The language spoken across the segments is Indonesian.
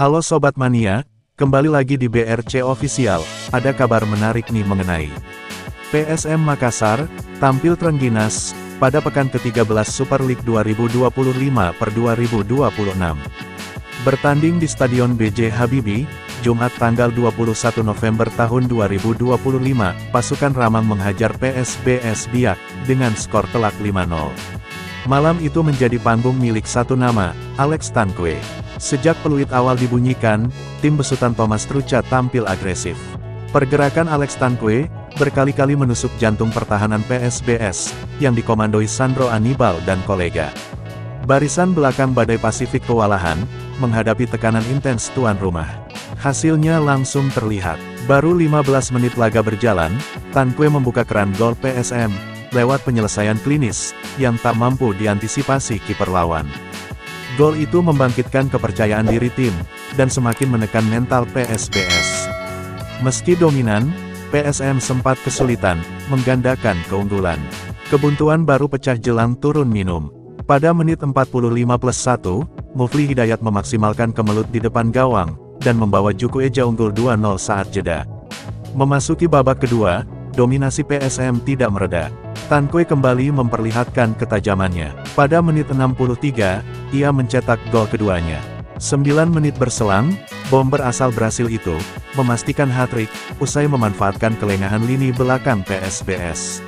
Halo Sobat Mania, kembali lagi di BRC Official. Ada kabar menarik nih mengenai PSM Makassar, tampil terengginas, pada pekan ke-13 Super League 2025/2026. Bertanding di Stadion B.J. Habibie, Jumat tanggal 21 November tahun 2025, pasukan Ramang menghajar PSBS Biak, dengan skor telak 5-0. Malam itu menjadi panggung milik satu nama, Alex Tanque. Sejak peluit awal dibunyikan, tim besutan Thomas Trucha tampil agresif. Pergerakan Alex Tanque berkali-kali menusuk jantung pertahanan PSBS, yang dikomandoi Sandro Anibal dan kolega. Barisan belakang Badai Pasifik kewalahan, menghadapi tekanan intens tuan rumah. Hasilnya langsung terlihat. Baru 15 menit laga berjalan, Tanque membuka keran gol PSM, lewat penyelesaian klinis, yang tak mampu diantisipasi kiper lawan. Gol itu membangkitkan kepercayaan diri tim, dan semakin menekan mental PSBS. Meski dominan, PSM sempat kesulitan menggandakan keunggulan. Kebuntuan baru pecah jelang turun minum. Pada menit 45+1, Mufli Hidayat memaksimalkan kemelut di depan gawang, dan membawa Juku Eja unggul 2-0 saat jeda. Memasuki babak kedua, dominasi PSM tidak mereda. Tanque kembali memperlihatkan ketajamannya. Pada menit 63, ia mencetak gol keduanya. 9 menit berselang, bomber asal Brasil itu memastikan hat-trick, usai memanfaatkan kelengahan lini belakang PSBS.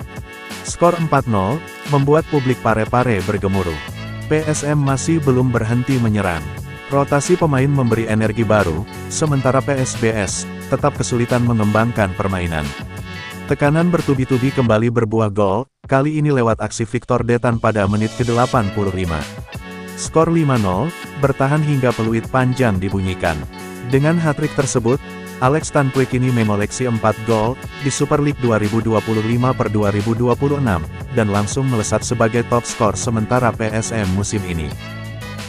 Skor 4-0, membuat publik Parepare bergemuruh. PSM masih belum berhenti menyerang. Rotasi pemain memberi energi baru, sementara PSBS tetap kesulitan mengembangkan permainan. Tekanan bertubi-tubi kembali berbuah gol, kali ini lewat aksi Victor Detan pada menit ke-85. Skor 5-0, bertahan hingga peluit panjang dibunyikan. Dengan hat-trick tersebut, Alex Tanque kini mengoleksi 4 gol di Super League 2025/2026, dan langsung melesat sebagai top skor sementara PSM musim ini.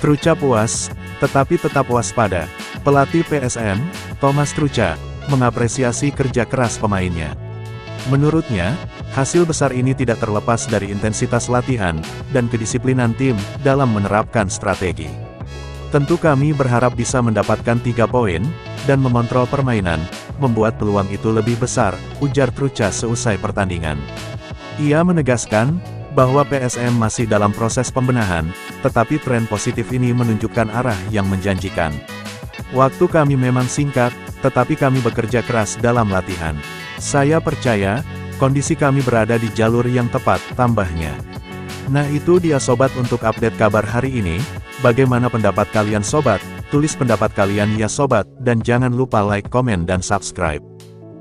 Trucha puas, tetapi tetap waspada. Pelatih PSM, Thomas Trucha, mengapresiasi kerja keras pemainnya. Menurutnya, hasil besar ini tidak terlepas dari intensitas latihan, dan kedisiplinan tim, dalam menerapkan strategi. Tentu kami berharap bisa mendapatkan 3 poin, dan memontrol permainan, membuat peluang itu lebih besar, ujar Trucha seusai pertandingan. Ia menegaskan, bahwa PSM masih dalam proses pembenahan, tetapi tren positif ini menunjukkan arah yang menjanjikan. Waktu kami memang singkat, tetapi kami bekerja keras dalam latihan. Saya percaya, kondisi kami berada di jalur yang tepat, tambahnya. Nah itu dia sobat untuk update kabar hari ini. Bagaimana pendapat kalian sobat? Tulis pendapat kalian ya sobat, dan jangan lupa like, komen dan subscribe.